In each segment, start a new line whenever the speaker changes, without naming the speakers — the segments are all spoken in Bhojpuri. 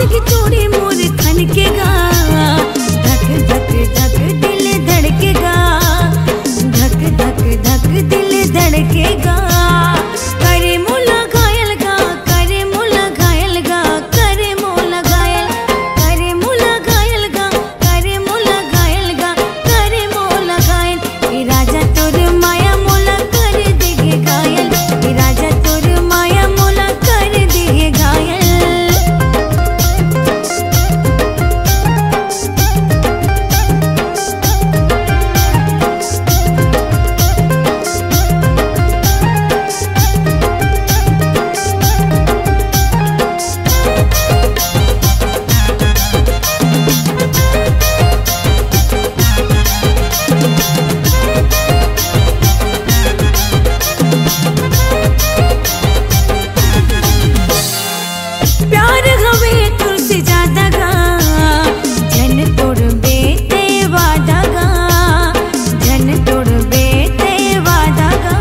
की चूड़ी मोर खनकेगा, धक धक धक दिल धड़केगा, धक धक धक दिल धड़केगा। करे मोला घायल गा, करे मोला घायल गा, करे मोला घायल, करे मोला घायल गा, करे मोला घायल गा, करे मोला घायल। ए राजा तोर माया मोला कर देगे घायल, ए राजा तोर माया मोला कर देगे घायल। प्यार हवे तुझसे ज्यादा गा, जन तोड़ बेते वादा गा, जन तोड़ बेते वादा गा।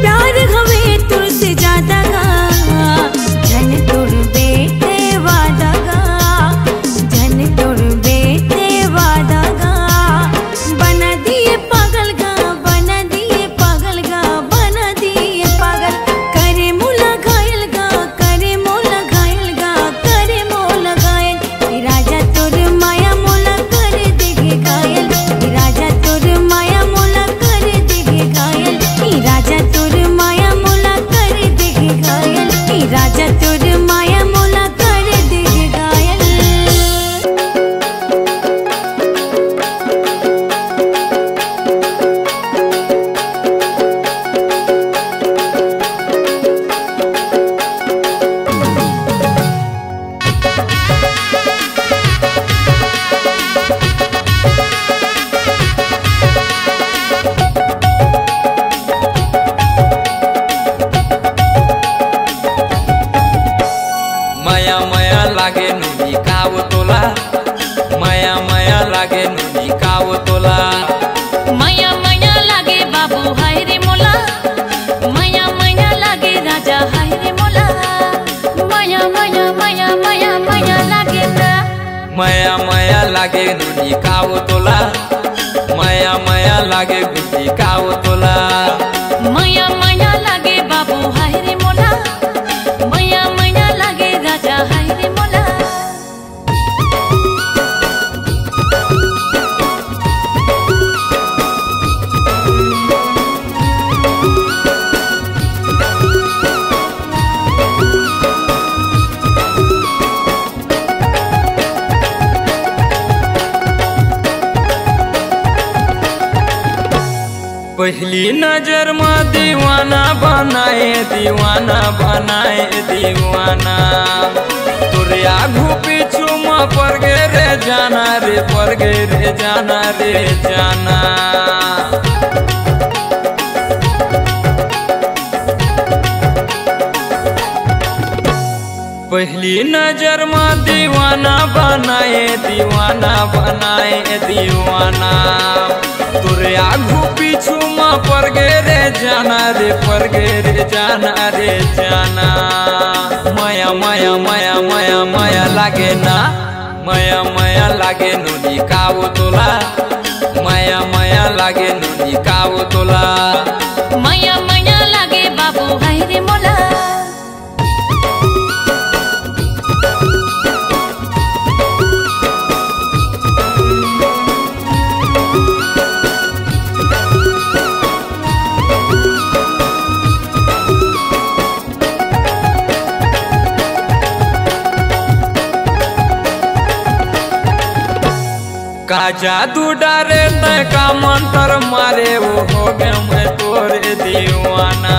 प्यार हवे तुझसे ज्यादा गा, जन तोड़ बेते वादा गा, जन तोड़ बेते वादा गा। बना दिए पागल गा, बना दिए पागल गा, बना दिए पागल। करे मोला घायल गा, करे मोला घायल गा, करे मोला घायल। ए राजा तोर माया मोला कर देगे घायल, ए राजा तोर माया मोला कर देगे घायल, ए राजा तोर माया मोला कर देगे घायल, ए राजा तोर माया मोला कर देगे घायल।
माया माया लागे नुनी काव तोला, माया माया लागे नुनी काव तोला।
माया माया लागे बाबू हाय रे मोला, माया माया लागे राजा हाय रे मोला। माया माया माया माया माया लागे ना,
माया माया लागे नुनी काव तोला, माया माया लागे गुटी काव तोला।
माया माया लागे बाबू हाय रे मोला, माया माया लागे राजा हाय रे मोला।
पहली नजर में दीवाना बनाए, दीवाना बनाए दीवाना। तोरे आगू पीछू में पड़ गे रे जाना रे, पड़ गे रे जाना रे जाना। पहली नजर में दीवाना बनाए, दीवाना बनाए दीवाना। तोरे आगू पीछू में पड़ गे रे जाना रे, पड़ गे रे जाना रे जाना। माया माया माया माया माया लागे ना, माया माया लागे नुनी काव तोला, माया माया लागे नुनी काव तोला।
माया माया लागे बाबू हाय रे मोला।
का जादू डारे तय का मंत्र मारे, वो हो गया मैं तोरे दीवाना।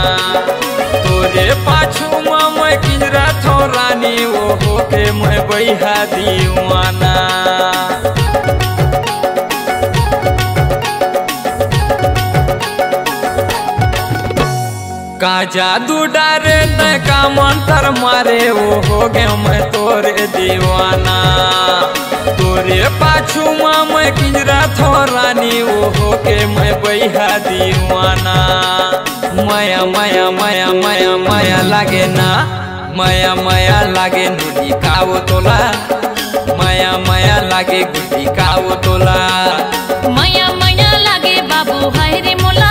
तोरे पाछू में मैं किंजरा थो रानी, वो हो के मैं बैहा दीवाना। का जादू डारे तय का मंत्र मारे, वो हो गया मैं तोरे दीवाना। तोरे पाछू माँ मैं पिंजरा थोरानी ओहो के मैं बैहा दीवाना। माया माया माया माया माया लागे ना, माया माया लागे नुनी कावो तोला, माया माया लागे गुटी कावो तोला।
माया माया लागे बाबू हाय रे मोला,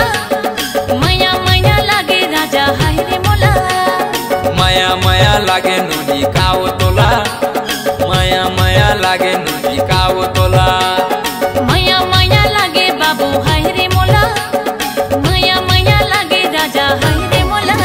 माया माया लागे राजा हाय रे मोला।
माया माया लागे नुनी कावो तोला, माया माया लागे नुनी कावो तोला।
माया माया लागे बाबू हाय रे मोला, माया माया लागे राजा हाय रे मोला।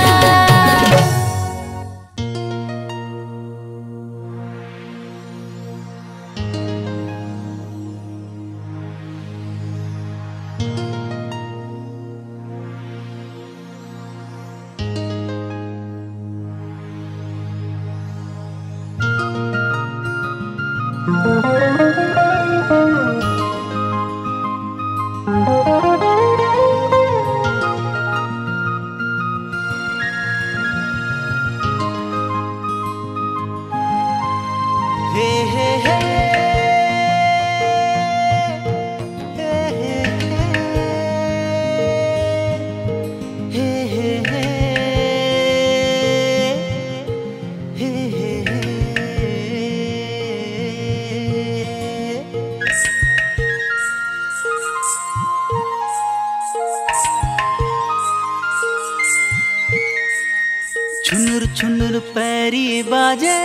छुनुर छुनुर पैरी बाजे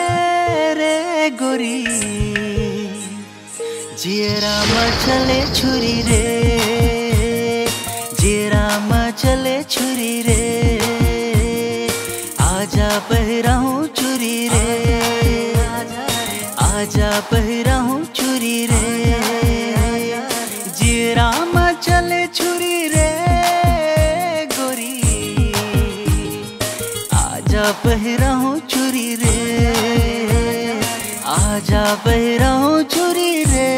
रे गोरी, जियरा मचले छुरी रे, जियरा मचले छुरी रे। आजा पहराऊं चुरी रे, आजा पहराऊं चुरी रे। जियरा मचले छुरी रे गोरी, आजा पहराऊं चुरी रे, आजा पहराऊं चुरी रे।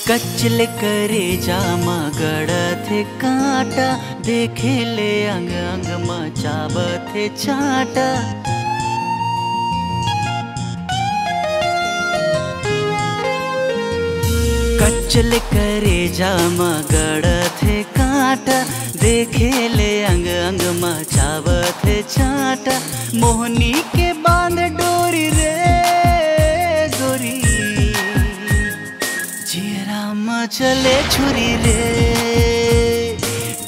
कचले करे जामा गड़थे कांटा, देखे ले अंग अंग मचावथे चाटा। कचले करे जामा गड़थे कांटा, देखे ले अंग अंग मचावथे चाटा। मोहनी के बांध डोरी रे गोरी, जियरा मचले छुरी रे,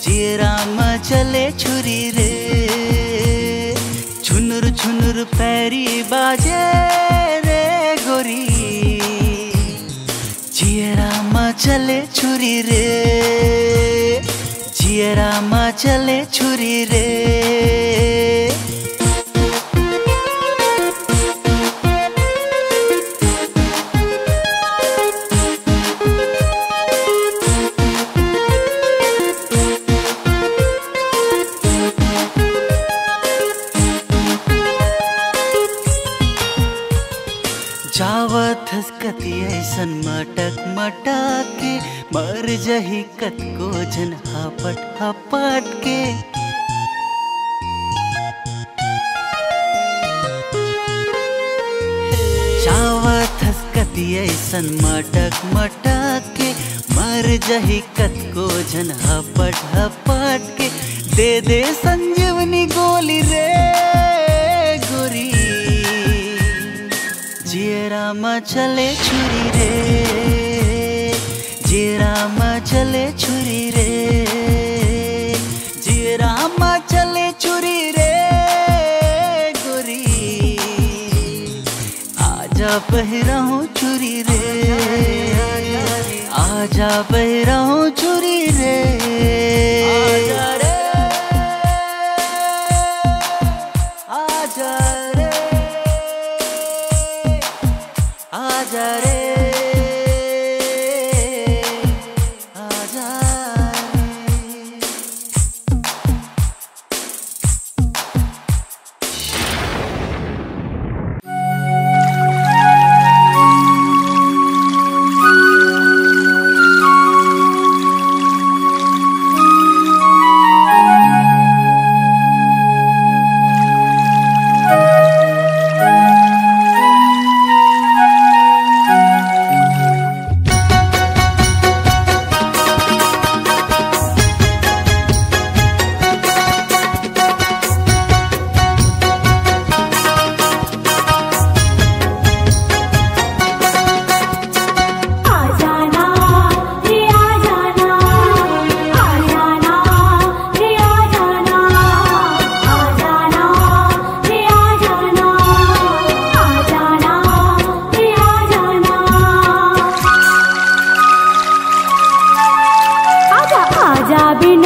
जियरा मचले छुरी रे। छुनुर छुनुर पैरी बाजे रे गोरी, जियरा मचले छुरी रे, जियरा मचले छुरी रे। जावत हसकती ऐसन मटक मटक के, मर जही कत को जन हपट हपट के। जावत हसकती ऐसन मटक मटक के, मर जही कत को जन हपट हपट के। दे दे संजीवनी गोली रे गोरी, जियरा मचले छुरी रे, जियरा मचले छुरी रे, जियरा मचले छुरी रे गोरी। आजा पहराऊं चुरी रे, आजा पहराऊं चुरी रे। आजा रे, आजा रे, आजा रे।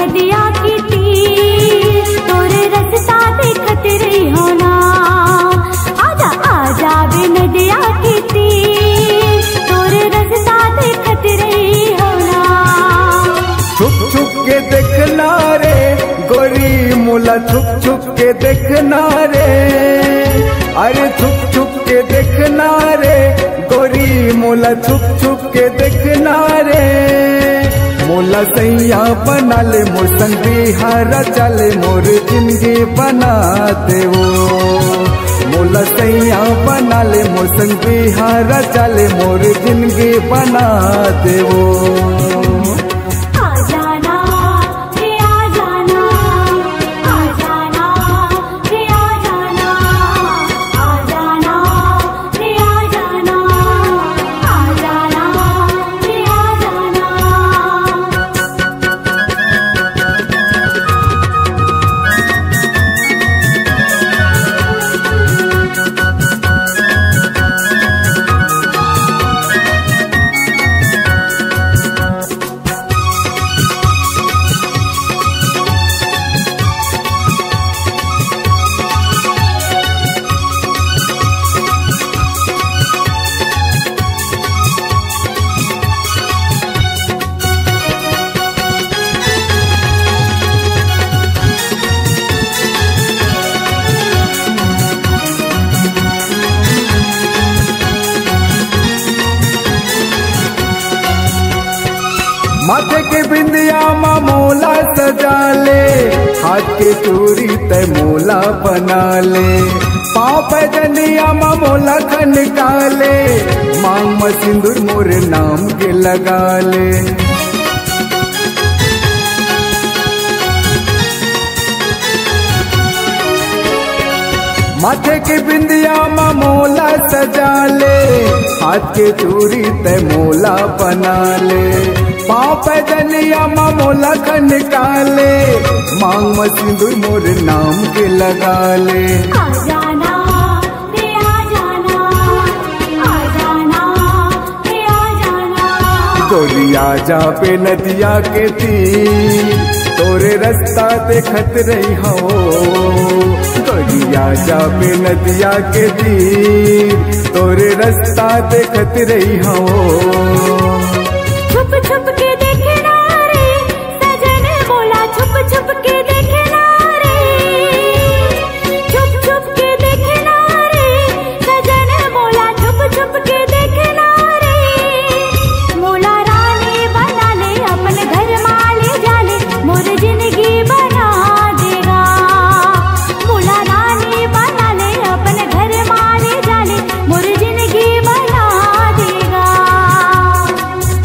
नदिया की तीर तोरे रस्ता देखत रही हो ना। आजा आजा बे नदिया की तीर तोरे रस्ता देखत रही हो ना।
छुप छुप के देखना रे गोरी मोला छुप छुप के देखना रे। अरे छुप छुप के देखना रे गोरी मोला छुप छुप के देखना रे। मोला सैया बना ले मोर संग बिहार चले मोर जिंदगी बना दे वो। मोला सैया बना ले मोर संग बिहार चले मोर जिंदगी बना दे वो। माथे के बिंदिया माँ मोला सजा ले, हाथ के चूड़ी तय मोला बना ले। पाँव पैजनिया माँ मोला खनका ले, मांग में सिंदूर मोरे नाम के लगा ले। माथे के बिंदिया माँ मोला सजा ले, हाथ के चूड़ी तय मोला बना ले। पाँव पैजनिया माँ मोला खनका ले, मांग में सिंदूर मोर नाम के लगा ले।
आ जाना रे आ जाना, आ जाना रे आ जाना।
गोरिया जा पे नदिया के तीर तोरे रास्ता देखत रही हो। गोरिया जा पे नदिया के तीर तोरे रास्ता देखत रही हो।
छुप छुप के देखना रे सजन बोला, छुप छुप के देखना रे। छुप छुप के देखना रे सजन बोला, छुप छुप के देखना रे। मोला रानी बना ले अपन घर माले जाले, मोर जिंदगी बना देगा। मोला रानी बना ले अपन घर माले जाले, मोर जिंदगी बना देगा।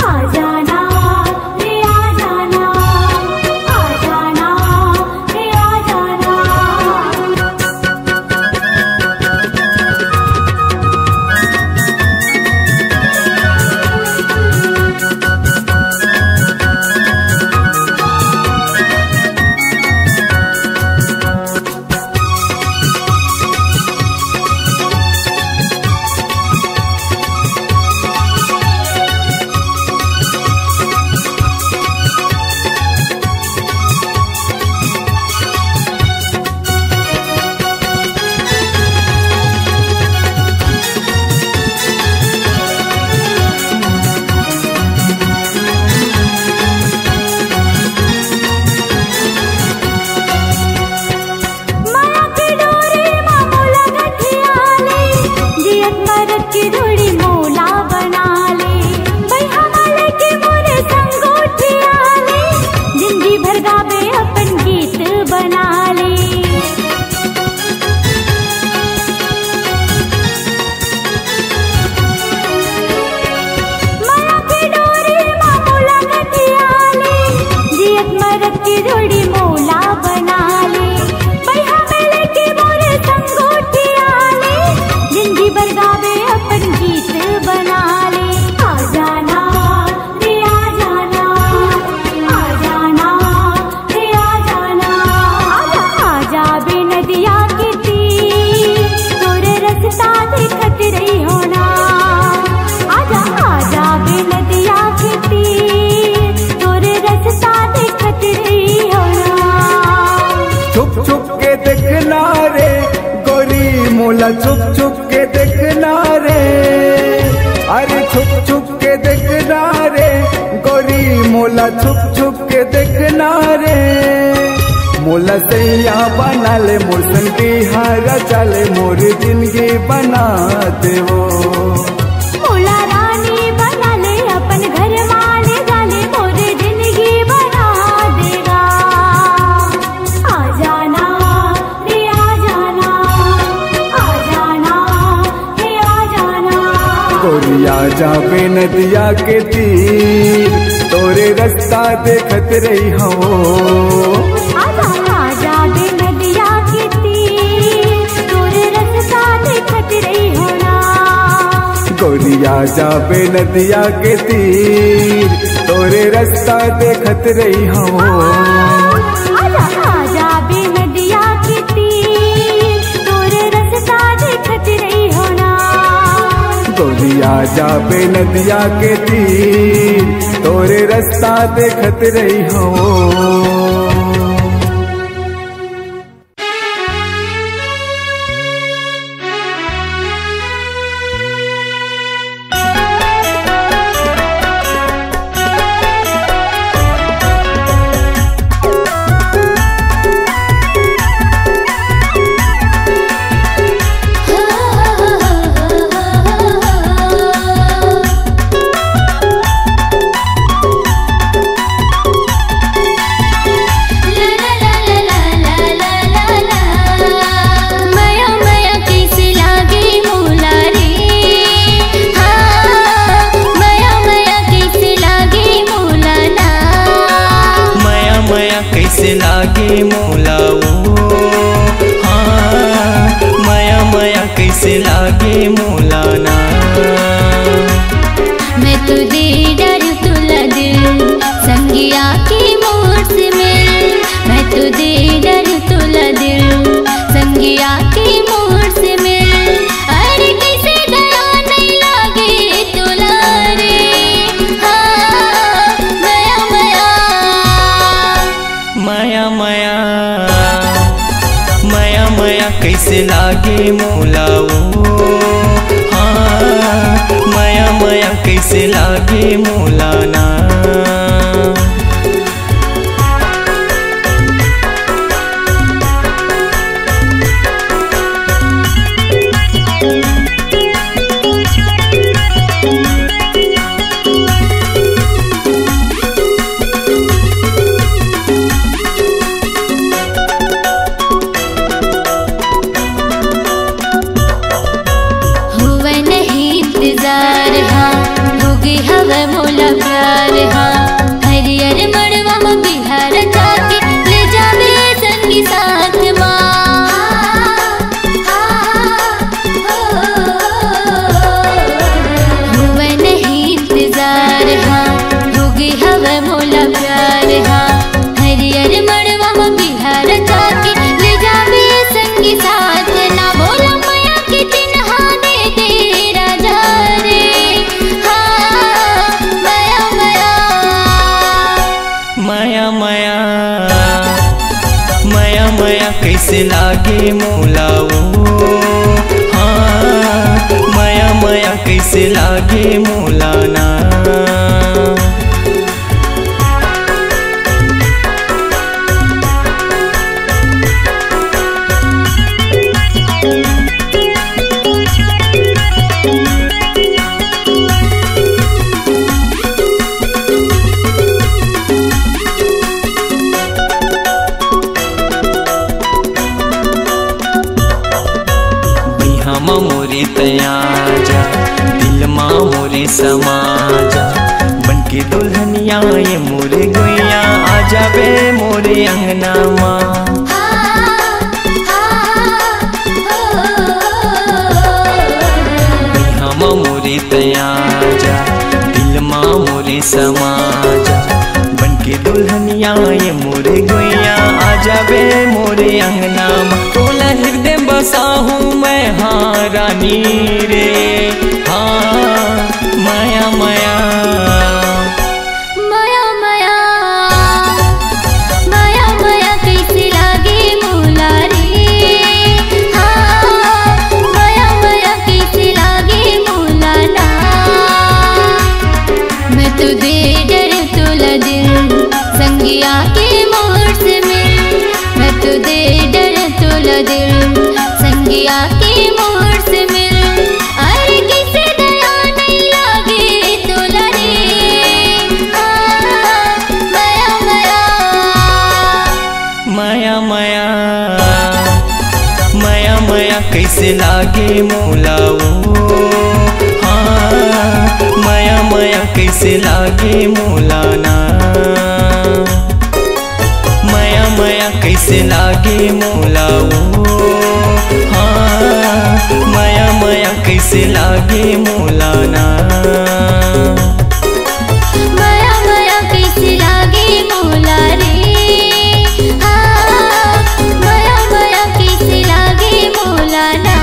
आ जाना रे आ जाना, आ जाना रे आ जाना। माया की डोरी माँ मोला गठिया ले, जियत मरद की डोरी मोला बना ले। भैया माले के मोरे संग उठिया ले, जिंदगी भर गावे अपन गीत बना ले। माया की डोरी माँ मोला गठिया ले, जियत मरद की डोरी मोला बना ले। भैया मेले के मोरे संग उठिया ले, जिंदगी भर गावे अपन गीत बना ले। आ जाना रे आ जाना, आ जाना रे आ जाना। आजा आजा बे नदिया की तीर तोरे रास्ता देखत रही हो ना। आजा आजा बे नदिया की तीर तोरे रास्ता देखत रही हो
मोला छुप छुप के देखना रे, अरे छुप छुप के देखना रे गोरी मोला छुप छुप के देखना रे। मोला सैया बना ले मोर संगी हारा चले मोर जिंदगी बना देवो।
मोला रानी बना ले अपन घर वाले जाले मोर जिंदगी बना देगा। आ जाना रे आ जाना, आ जाना रे आ जाना।
गोरिया जाबे नदिया के तीर तोरे रास्ता देखत रही हो। गोरिया जाबे नदिया के तीर तोरे रास्ता देखत रही हो।
जाबे नदिया के तीर तोरे रास्ता देखत रही हो ना।
गोरिया जाबे नदिया के तीर तोरे रास्ता देखत रही हो।
कैसे लागे मोला वो, हाँ माया माया कैसे लागे मोला ना।
मैं तुझे डर तुला दिल संगिया की मोर से मिल। मैं तुझे डर तुला दिल संगिया की मोर से मिल। अरे कैसे दया नहीं लागे तुला रे, हाँ माया माया
माया माया माया माया कैसे लागे मोला वो, हाँ माया माया कैसे लागे मोला ना।
हवा मोला प्यार हाँ। हरियर मड़वा में बिहार जाके ले जावे संगी साथ माँ। हुआ नहीं इंतजार हाँ, होगी हवा मोला प्यार हाँ। हरियर मड़वा में बिहार जाके ले जावे संगी साथ ना। बोला माया की चिन्हा दे दे राजा रे,
माया माया माया माया कैसे लागे मोला वो, हाँ माया माया कैसे लागे मोला ना। मोरे तयाजा दिल माँ मोरे समाजा, बनके दुल्हनिया ये मोरे गोइया आ जाबे मोरे अंगना माँ। हम मोरे तयाजा दिल माँ मोरे समाजा, बनके दुल्हनिया ये मोरे गोइया आ जाबे मोरे अंगना माँ। तोला हृदय बसा हूँ मैं हाँ रानी रे, हाँ माया माया
माया माया माया माया कैसे लागे मोला रे, हाँ
कैसे लागे मोला ओ हाँ माया माया कैसे लागे मोला ना माया माया कैसे लागे मोला ओ हाँ माया माया कैसे लागे मोला ना
माया माया कैसे लागे मोला रे हाँ माया माया कैसे लागे मोला ना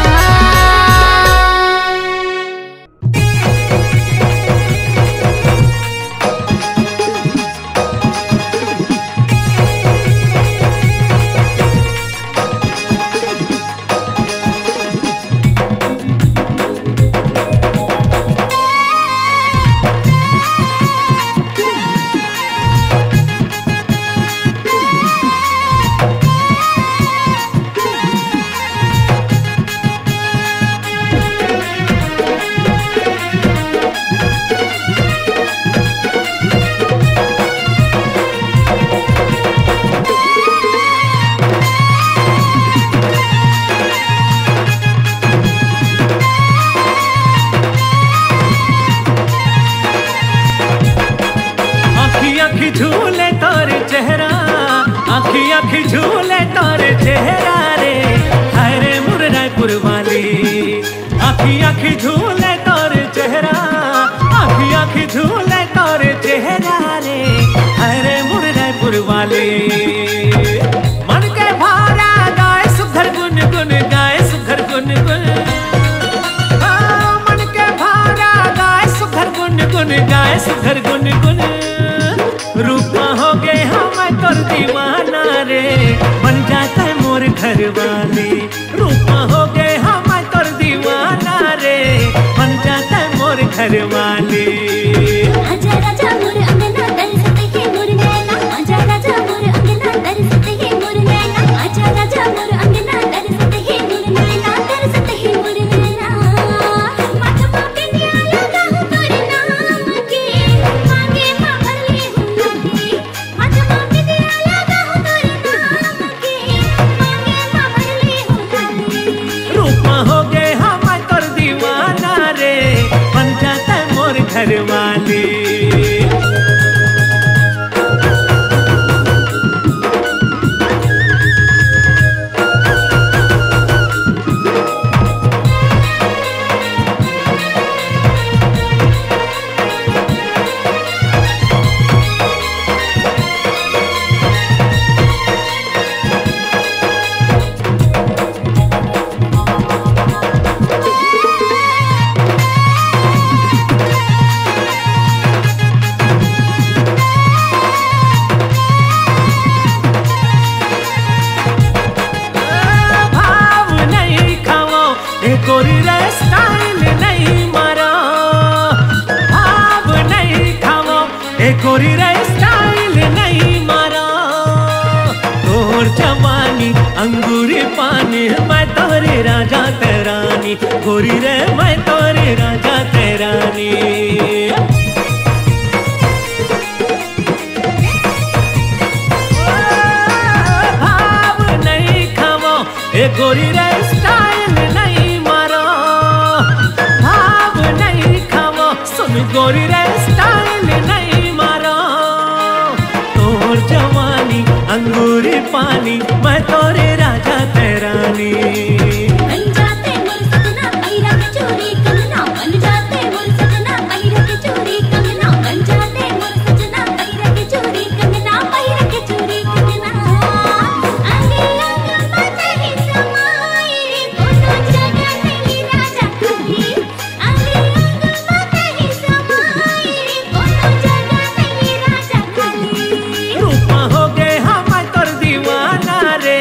झूले तारे चेहरा आखी आखी झूले तारे चेहरा रे हाय रे मुर रायपुर वाली आखी आखी झूले तारे चेहरा आखी आखी झूले तारे चेहरा रे हाय रे मुर रायपुर वाली मन के भारा गाय सुधर गुन गुन गाय सुधर गुन गुन मन के भारा गाय सुधर गुन गुन गाय सुधर गुन गुन रूपा हो गए हम तोर दीवाना रे बन जाता है मोर घर वाली रूपा हो गए हम तोर दीवाना रे बन जाता है मोर घर वाली
आजा राजा मोर अंगना तरसते है मोर नैना आजा राजा मोर अंगना तरसते है मोर नैना आजा राजा मोर अंगना तरसते है मोर नैना तरसते है मोर नैना माथा पे दिया लगा हूं तोरे नाम के मांगे मां भरले हूं लागे माथा पे दिया लगा हूं तोरे नाम के मांगे मां भरले हूं लागे
रूपा हो गए हम तोर दीवाना रे बन जाता है मोर घर वाली गोरी रे स्टाइल नहीं मारा भाव नहीं खावा ए गोरी रे स्टाइल नहीं मारा तोर जवानी अंगूरी पानी मैं तोरे राजा तेरानी गोरी रे मैं तोरे राजा तेरानी भाव नहीं खावा ए गोरी रे स्टाइल नहीं गोरी रे स्टाइल नहीं मारा तोर जवानी अंगूरी पानी मैं तोरे राजा तेरानी
बन जाते मोर सजना पैरा के चोरी कंगना बन जाते मोर सजना पैरा के चोरी कंगना बन जाते मोर सजना पैरा के चोरी कंगना पैरा के चोरी कंगना आगे आगे मत ही समाई कोनो जगह नहीं राजा खाली आगे आगे मत ही समाई कोनो जगह नहीं राजा खाली
रूपा हो गए हम तोर दीवाना रे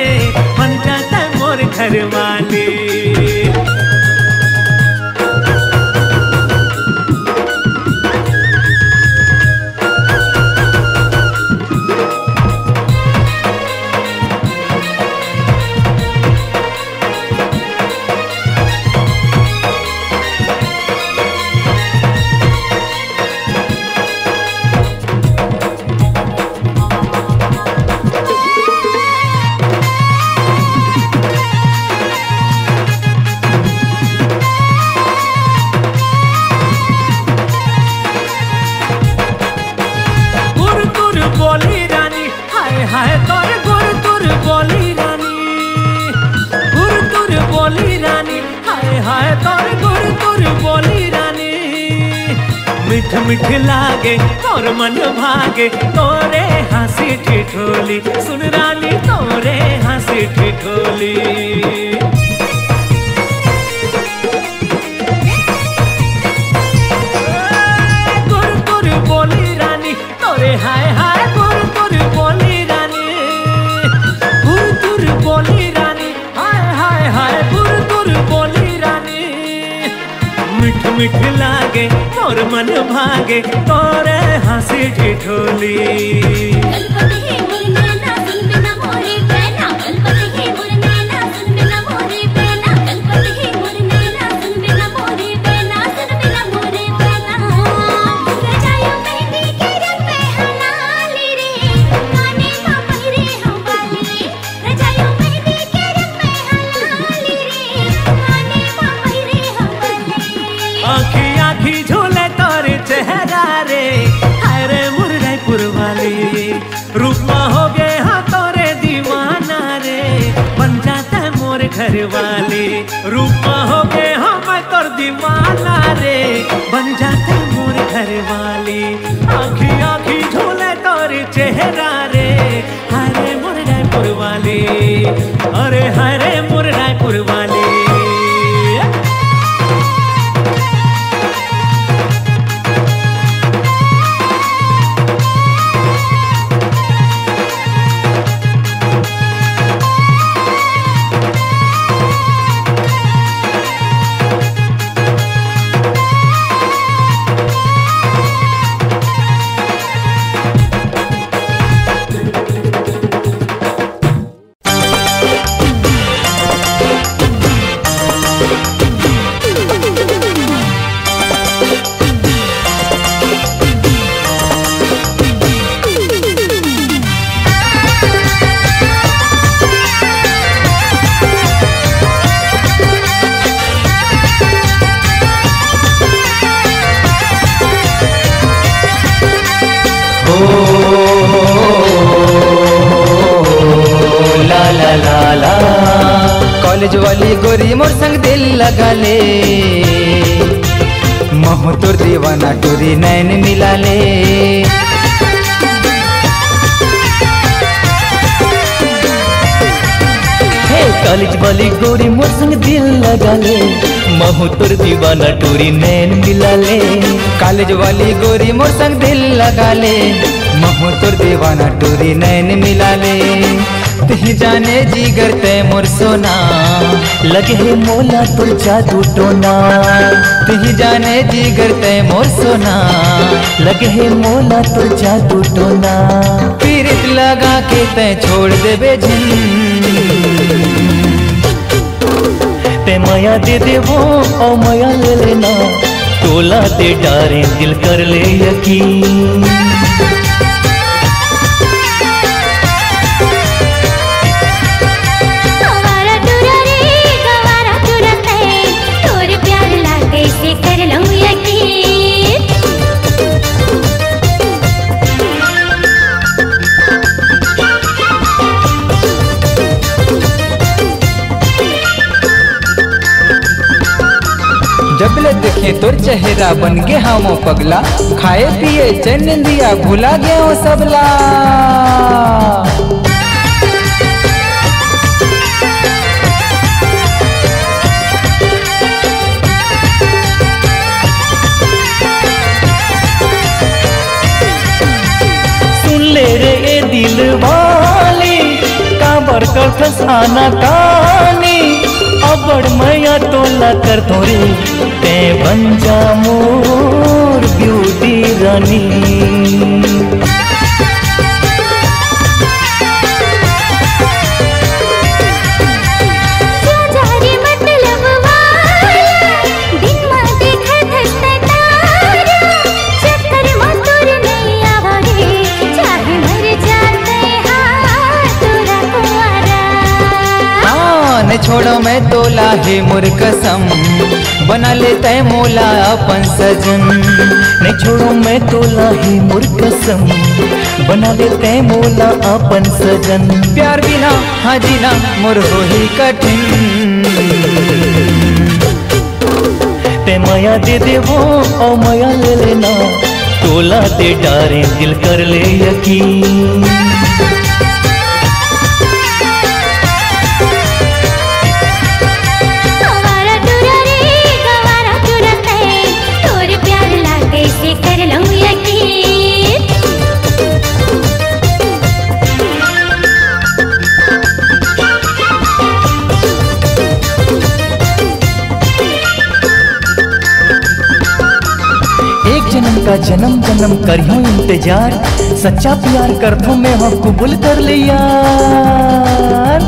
बन जाता है मोर घर तोर गुर तुर बोली रानी, गुर तुर बोली रानी, हाय हाय तोर गुर तुर बोली रानी। मिठ मिठ लागे तोर मन भागे तोरे हंसी ठिठोली, सुन रानी तोरे हंसी ठिठोली। गुर तुर बोली रानी तोरे हाय हाय गुर तुर बोली रानी, गुर तुर बोली रानी, हाय हाय हाय गुर तुर बोली रानी। मिठ मिठ लागे तोर मन भागे तोरे हंसी ठिठोली। आँखी आँखी झूले तोरे चेहरा रे, हाय रे मुरैपुर वाली। रूपमा हो गए हाँ तोरे दीवाना रे, बन जाता है मोर घर वाली। रूपमा हो गए हाँ मैं तोर दीवाना रे, बन जाता है मोर घर वाली। आँखी आँखी झूले तोरे चेहरा रे, हाय रे मुरैपुर वाली, अरे हाय रे मुरैपुर वाली।
कॉलेज वाली गोरी मोर संग दिल लगा ले, महु तोर दीवाना टोरी नैन मिला ले। हे कॉलेज वाली गोरी मोर संग दिल लगा ले, महु तोर दीवाना टोरी नैन मिला ले। कॉलेज वाली गोरी मोर संग दिल लगा ले, महु तोर दीवाना टोरी नैन मिला ले। तही जाने जीगर ते मोर सोना, लगे है मोला तोर जादू टोना। तही जाने जीगर ते मोर सोना, लगे है मोला तोर जादू टोना। पीरित लगा के ते छोड़ देबे झिन, ते माया दे देवो ओ माया ले लेना, तोला ते डारे दिल कर ले यकीन। जबले देखे तोर चेहरा बन गे हम पगला, खाए पिए चैन दिया भुला गए हो सबला। सुन ले रे ए दिल वाली, काबर कर फसाना कहानी। अबड़ मैया तोला कर तोरे, ते बन जा मोर ब्यूटी रानी। छोड़ो मैं तोला है मोर कसम, बना लेते मोला अपन सजन। नहीं छोड़ो मैं तोला है मोर कसम, बना लेते मोला अपन सजन। प्यार बिना हाँ जीना मोर हो ही कठिन, ते माया दे देवो और माया ले लेना, तोला ते डारे दिल कर ले यकीन। जन्म का जन्म जन्म करियो इंतजार, सच्चा प्यार करतो मैं हो कबूल कर ले यार।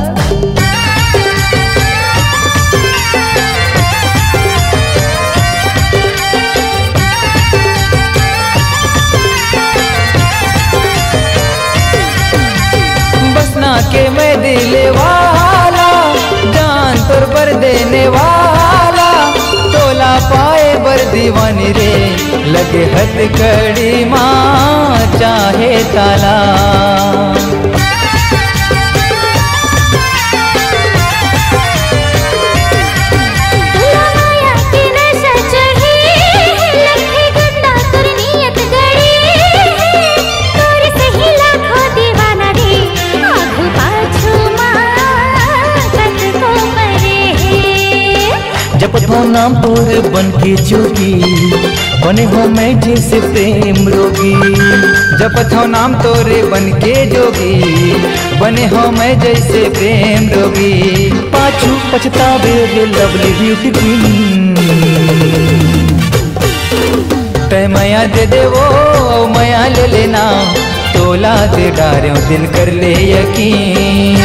बसना के मैं दिले वाला, जान तोर पर देने वाला, तोला पाए बर दीवानी रे, लगे हथकड़ी माँ चाहे ताला। जपतो नाम तोर बन के जोगी, बने हो मैं जैसे प्रेम रोगी। जपतो नाम तोरे बन के जोगी, बने हो मैं जैसे प्रेम रोगी। पाछू पछतावे रे लवली ब्यूटी क्वीन, तय माया दे देवो माया ले लेना, तोला दे डारे दिल कर ले यकीन।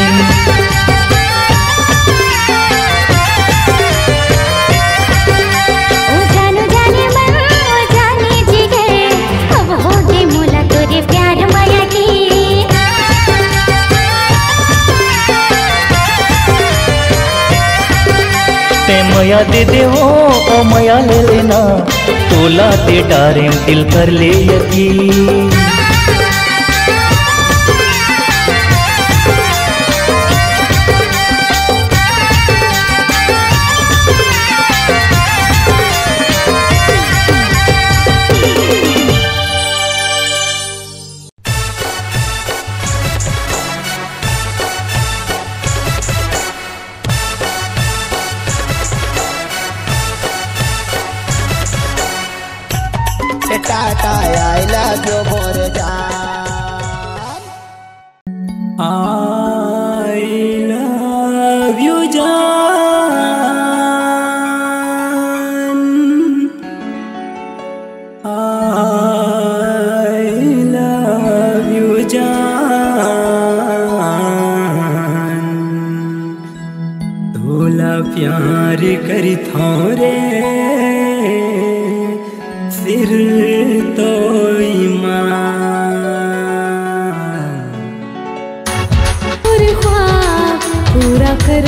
माया दे दे हो ओ माया ले लेना, तोला ते डारे दिल कर ले यकीन।
Tata, I love you more than
I love you John, I love you John, तोला प्यार करी थोरे फिर तो ईमान
और ख्वाब पूरा कर